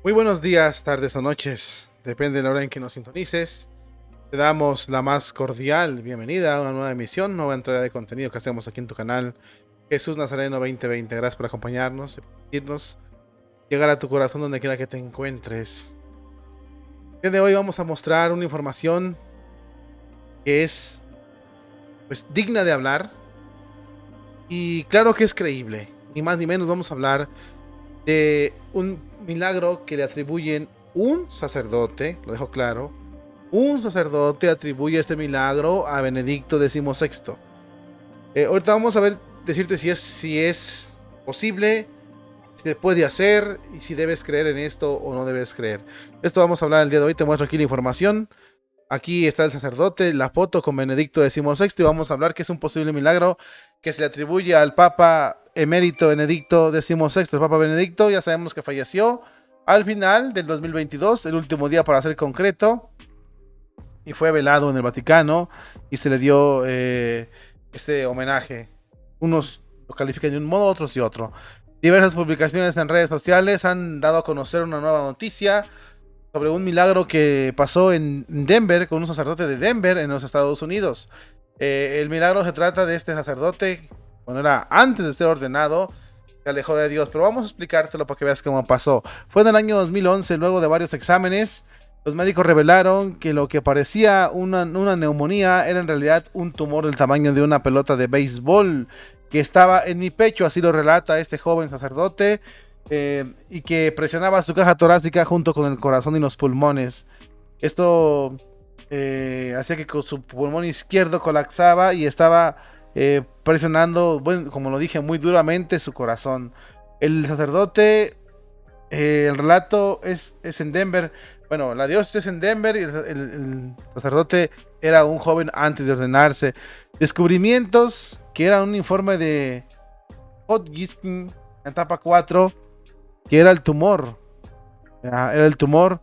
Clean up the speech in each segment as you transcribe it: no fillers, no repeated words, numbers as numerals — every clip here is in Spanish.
Muy buenos días, tardes o noches, depende de la hora en que nos sintonices. Te damos la más cordial bienvenida a una nueva emisión, nueva entrega de contenido que hacemos aquí en tu canal Jesús Nazareno 2020. Gracias por acompañarnos y permitirnos llegar a tu corazón donde quiera que te encuentres. El día de hoy vamos a mostrar una información que es digna de hablar y claro que es creíble. Ni más ni menos vamos a hablar de un milagro que le atribuyen un sacerdote, lo dejo claro. Un sacerdote atribuye este milagro a Benedicto XVI. Ahorita vamos a ver, decirte si es posible, si se puede hacer y si debes creer en esto o no debes creer. Esto vamos a hablar el día de hoy. Te muestro aquí la información. Aquí está el sacerdote, la foto con Benedicto XVI y vamos a hablar que es un posible milagro que se le atribuye al Papa emérito Benedicto XVI. El Papa Benedicto ya sabemos que falleció al final del 2022, el último día para ser concreto, y fue velado en el Vaticano y se le dio este homenaje. Unos lo califican de un modo, otros de otro. Diversas publicaciones en redes sociales han dado a conocer una nueva noticia sobre un milagro que pasó en Denver con un sacerdote de Denver en los Estados Unidos. El milagro se trata de este sacerdote cuando era antes de ser ordenado, se alejó de Dios, pero vamos a explicártelo para que veas cómo pasó. Fue en el año 2011, luego de varios exámenes, los médicos revelaron que lo que parecía una neumonía era en realidad un tumor del tamaño de una pelota de béisbol que estaba en mi pecho, así lo relata este joven sacerdote, y que presionaba su caja torácica junto con el corazón y los pulmones. Esto hacía que su pulmón izquierdo colapsaba y estaba presionando, bueno, como lo dije, muy duramente su corazón. El sacerdote, el relato es en Denver. Bueno, la diócesis es en Denver y el sacerdote era un joven antes de ordenarse. Descubrimientos que era un informe de Hodgkin, etapa 4, que era el tumor. Era el tumor.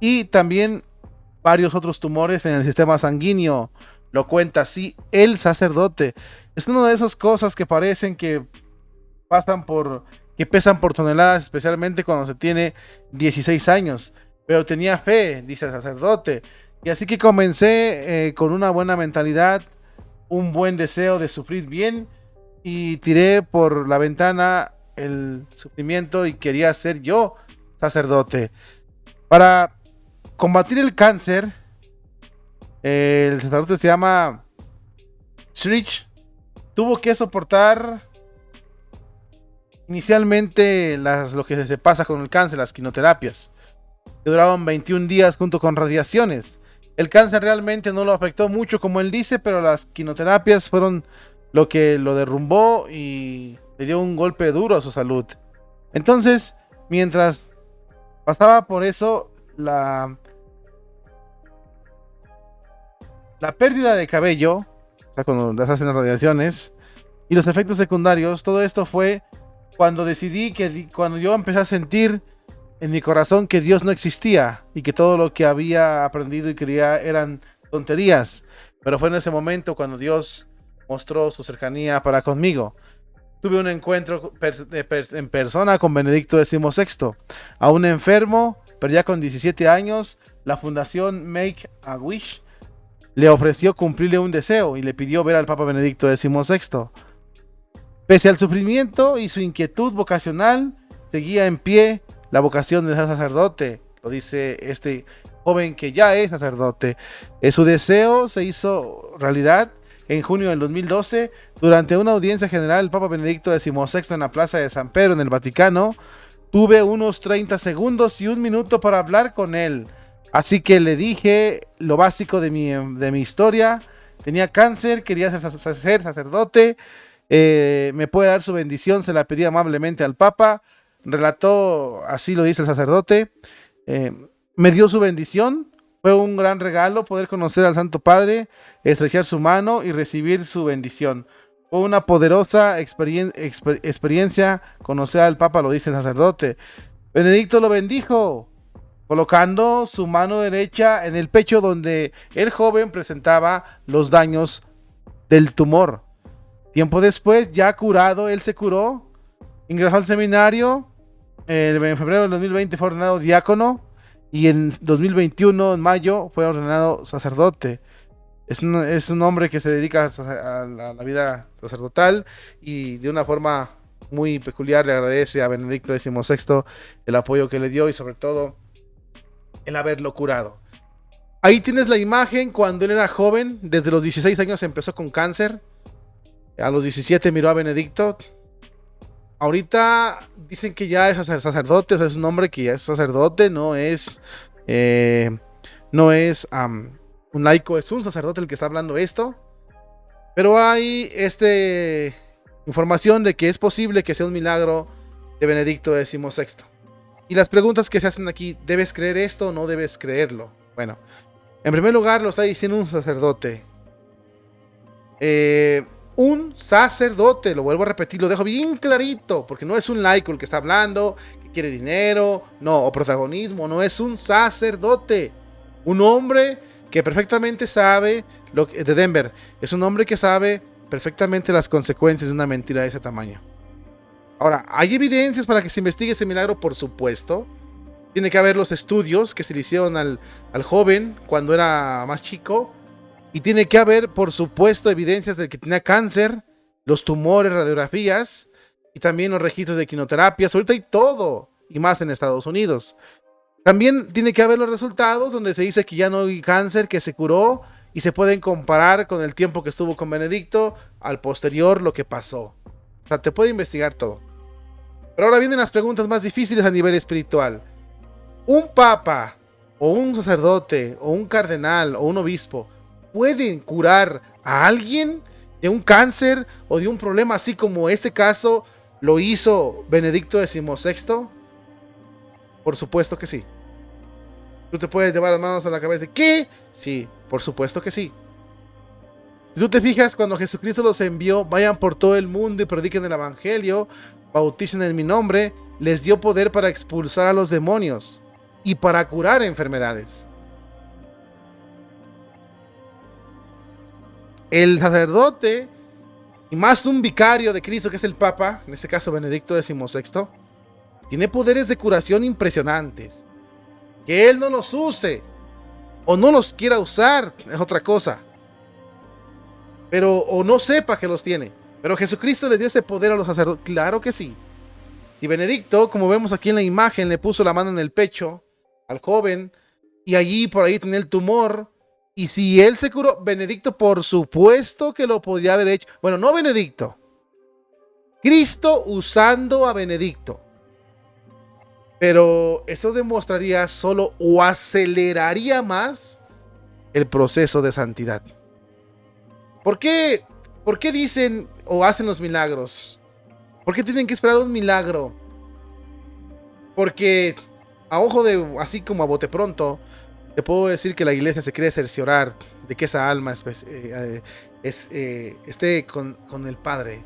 Y también varios otros tumores en el sistema sanguíneo. Lo cuenta así el sacerdote. Es una de esas cosas que parecen que pasan por, que pesan por toneladas, especialmente cuando se tiene 16 años. Pero tenía fe, dice el sacerdote. Y así que comencé con una buena mentalidad, un buen deseo de sufrir bien y tiré por la ventana el sufrimiento y quería ser yo sacerdote. Para combatir el cáncer, el sacerdote se llama Shrich, tuvo que soportar inicialmente lo que se pasa con el cáncer, las quimioterapias, que duraban 21 días junto con radiaciones. El cáncer realmente no lo afectó mucho como él dice, pero las quimioterapias fueron lo que lo derrumbó y le dio un golpe duro a su salud. Entonces, mientras pasaba por eso, la pérdida de cabello, o sea, cuando les hacen las radiaciones, y los efectos secundarios, todo esto fue cuando decidí cuando yo empecé a sentir en mi corazón que Dios no existía y que todo lo que había aprendido y creía eran tonterías. Pero fue en ese momento cuando Dios mostró su cercanía para conmigo. Tuve un encuentro en persona con Benedicto XVI, a un enfermo, pero ya con 17 años. La fundación Make a Wish le ofreció cumplirle un deseo y le pidió ver al Papa Benedicto XVI. Pese al sufrimiento y su inquietud vocacional, seguía en pie la vocación de ser sacerdote, lo dice este joven que ya es sacerdote. Su deseo se hizo realidad en junio del 2012 durante una audiencia general. El Papa Benedicto XVI en la Plaza de San Pedro en el Vaticano. Tuve unos 30 segundos y un minuto para hablar con él. Así que le dije lo básico de mi historia. Tenía cáncer, quería ser sacerdote. Me puede dar su bendición, se la pedí amablemente al Papa. Relató, así lo dice el sacerdote. Me dio su bendición. Fue un gran regalo poder conocer al Santo Padre, estrechar su mano y recibir su bendición. Fue una poderosa experiencia conocer al Papa, lo dice el sacerdote. Benedicto lo bendijo, colocando su mano derecha en el pecho donde el joven presentaba los daños del tumor. Tiempo después, ya curado, él se curó, ingresó al seminario En febrero del 2020 fue ordenado diácono y en 2021, en mayo, fue ordenado sacerdote. Es un hombre que se dedica a la vida sacerdotal y de una forma muy peculiar le agradece a Benedicto XVI el apoyo que le dio y sobre todo el haberlo curado. Ahí tienes la imagen cuando él era joven, desde los 16 años empezó con cáncer, a los 17 miró a Benedicto. Ahorita dicen que ya es sacerdote, o sea, es un hombre que ya es sacerdote, no es un laico, es un sacerdote el que está hablando esto. Pero hay información de que es posible que sea un milagro de Benedicto XVI. Y las preguntas que se hacen aquí, ¿debes creer esto o no debes creerlo? Bueno, en primer lugar lo está diciendo un sacerdote. Un sacerdote, lo vuelvo a repetir, lo dejo bien clarito, porque no es un laico el que está hablando, que quiere dinero, no, o protagonismo, no, es un sacerdote. Un hombre que perfectamente sabe, de Denver, es un hombre que sabe perfectamente las consecuencias de una mentira de ese tamaño. Ahora, ¿hay evidencias para que se investigue ese milagro? Por supuesto. Tiene que haber los estudios que se le hicieron al joven cuando era más chico. Y tiene que haber, por supuesto, evidencias de que tenía cáncer, los tumores, radiografías y también los registros de quimioterapias. Ahorita hay todo, y más en Estados Unidos. También tiene que haber los resultados donde se dice que ya no hay cáncer, que se curó y se pueden comparar con el tiempo que estuvo con Benedicto, al posterior lo que pasó. O sea, te puede investigar todo. Pero ahora vienen las preguntas más difíciles a nivel espiritual. ¿Un papa, o un sacerdote, o un cardenal, o un obispo pueden curar a alguien de un cáncer o de un problema así como este caso lo hizo Benedicto XVI? Por supuesto que sí. Tú te puedes llevar las manos a la cabeza. ¿Qué? Sí, por supuesto que sí. Si tú te fijas, cuando Jesucristo los envió, vayan por todo el mundo y prediquen el evangelio, bauticen en mi nombre, les dio poder para expulsar a los demonios y para curar enfermedades. El sacerdote, y más un vicario de Cristo que es el Papa, en este caso Benedicto XVI, tiene poderes de curación impresionantes. Que él no los use o no los quiera usar es otra cosa. Pero o no sepa que los tiene. Pero Jesucristo le dio ese poder a los sacerdotes. Claro que sí. Y Benedicto, como vemos aquí en la imagen, le puso la mano en el pecho al joven y allí por ahí tenía el tumor. Y si él se curó, Benedicto por supuesto que lo podía haber hecho. Bueno, no Benedicto. Cristo usando a Benedicto. Pero eso demostraría solo o aceleraría más el proceso de santidad. ¿Por qué dicen o hacen los milagros? ¿Por qué tienen que esperar un milagro? Porque a ojo de, así como a bote pronto, te puedo decir que la iglesia se quiere cerciorar de que esa alma esté con el Padre.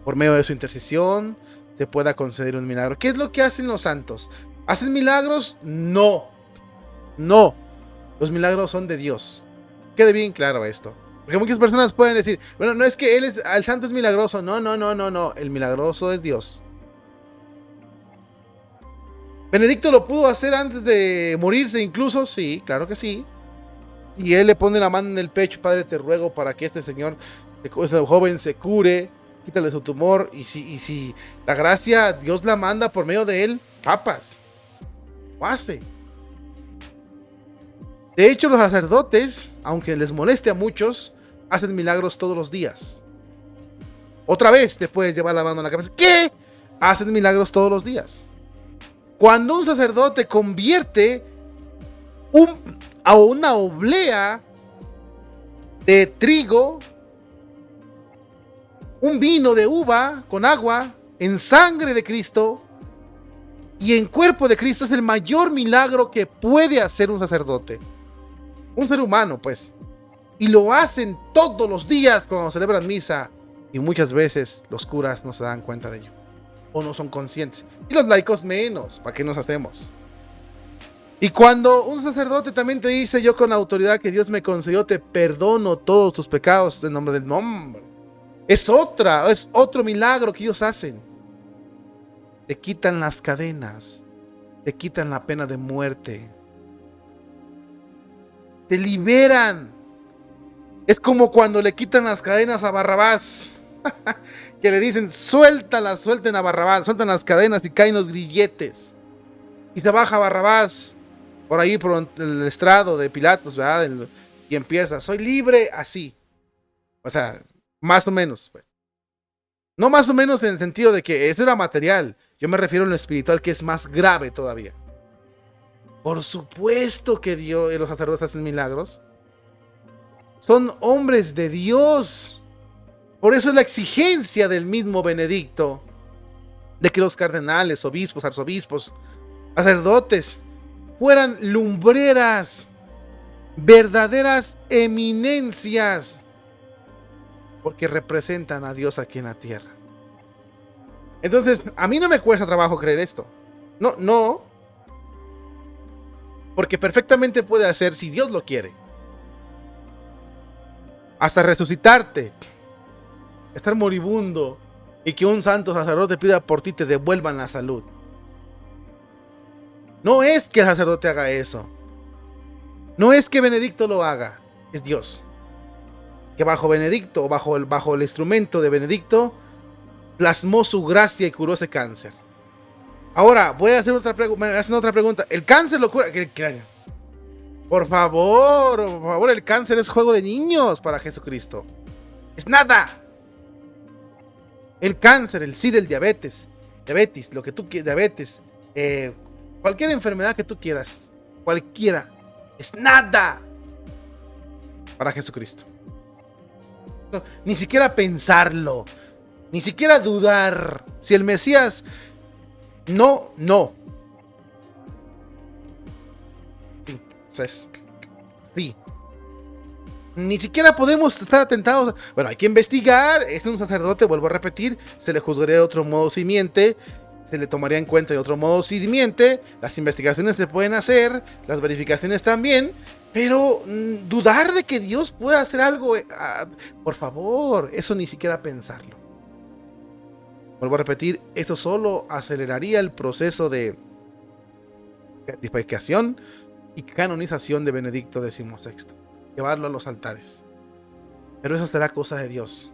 Por medio de su intercesión se pueda conceder un milagro. ¿Qué es lo que hacen los santos? ¿Hacen milagros? No. No. Los milagros son de Dios. Quede bien claro esto. Porque muchas personas pueden decir, bueno, no es que el santo es milagroso. No. El milagroso es Dios. Benedicto lo pudo hacer antes de morirse incluso, sí, claro que sí. Y él le pone la mano en el pecho, Padre, te ruego para que este señor, este joven se cure, quítale su tumor. Y si la gracia Dios la manda por medio de él, papas, lo hace. De hecho, los sacerdotes, aunque les moleste a muchos, hacen milagros todos los días. Otra vez te puedes llevar la mano a la cabeza. ¿Qué? Hacen milagros todos los días. Cuando un sacerdote convierte a una oblea de trigo, un vino de uva con agua, en sangre de Cristo y en cuerpo de Cristo, es el mayor milagro que puede hacer un sacerdote. Un ser humano, pues. Y lo hacen todos los días cuando celebran misa. Y muchas veces los curas no se dan cuenta de ello. O no son conscientes. Y los laicos menos. ¿Para qué nos hacemos? Y cuando un sacerdote también te dice, yo con la autoridad que Dios me concedió, te perdono todos tus pecados en nombre del nombre. Es otro milagro que ellos hacen. te quitan las cadenas, te quitan la pena de muerte, te liberan. Es como cuando le quitan las cadenas a Barrabás, que le dicen, suéltalas, suelten a Barrabás, sueltan las cadenas y caen los grilletes. Y se baja Barrabás por ahí, por el estrado de Pilatos, ¿verdad? Y empieza, soy libre, así. O sea, más o menos, pues. No más o menos en el sentido de que eso era material. Yo me refiero a lo espiritual, que es más grave todavía. Por supuesto que Dios y los sacerdotes hacen milagros. Son hombres de Dios. Por eso es la exigencia del mismo Benedicto de que los cardenales, obispos, arzobispos, sacerdotes fueran lumbreras, verdaderas eminencias, porque representan a Dios aquí en la tierra. Entonces, a mí no me cuesta trabajo creer esto. No, porque perfectamente puede hacer si Dios lo quiere. Hasta resucitarte, estar moribundo y que un santo sacerdote pida por ti te devuelvan la salud. No es que el sacerdote haga eso. No es que Benedicto lo haga. Es Dios. Que bajo Benedicto, bajo el instrumento de Benedicto, plasmó su gracia y curó ese cáncer. Ahora, voy a hacer otra pregunta. ¿El cáncer lo cura? Por favor, el cáncer es juego de niños para Jesucristo. Es nada. El cáncer, el SIDA, el diabetes, lo que tú quieras, diabetes, cualquier enfermedad que tú quieras, cualquiera, es nada para Jesucristo. No, ni siquiera pensarlo, ni siquiera dudar. Si el Mesías, no. Sí, o sea, sí. Ni siquiera podemos estar atentados. Bueno, hay que investigar. Es un sacerdote, vuelvo a repetir. Se le juzgaría de otro modo si miente. Se le tomaría en cuenta de otro modo si miente. Las investigaciones se pueden hacer. Las verificaciones también. Pero dudar de que Dios pueda hacer algo. Por favor, eso ni siquiera pensarlo. Vuelvo a repetir. Esto solo aceleraría el proceso de beatificación y canonización de Benedicto XVI. Llevarlo a los altares. Pero eso será cosa de Dios.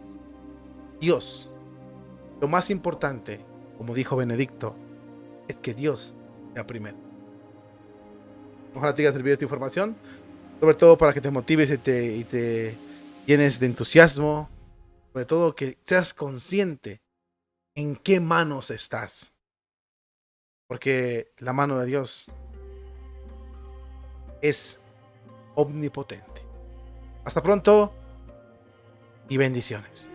Dios. Lo más importante, como dijo Benedicto, es que Dios sea primero. Ojalá te haya servido esta información, sobre todo para que te motives y te llenes de entusiasmo, sobre todo que seas consciente en qué manos estás, porque la mano de Dios es omnipotente. Hasta pronto y bendiciones.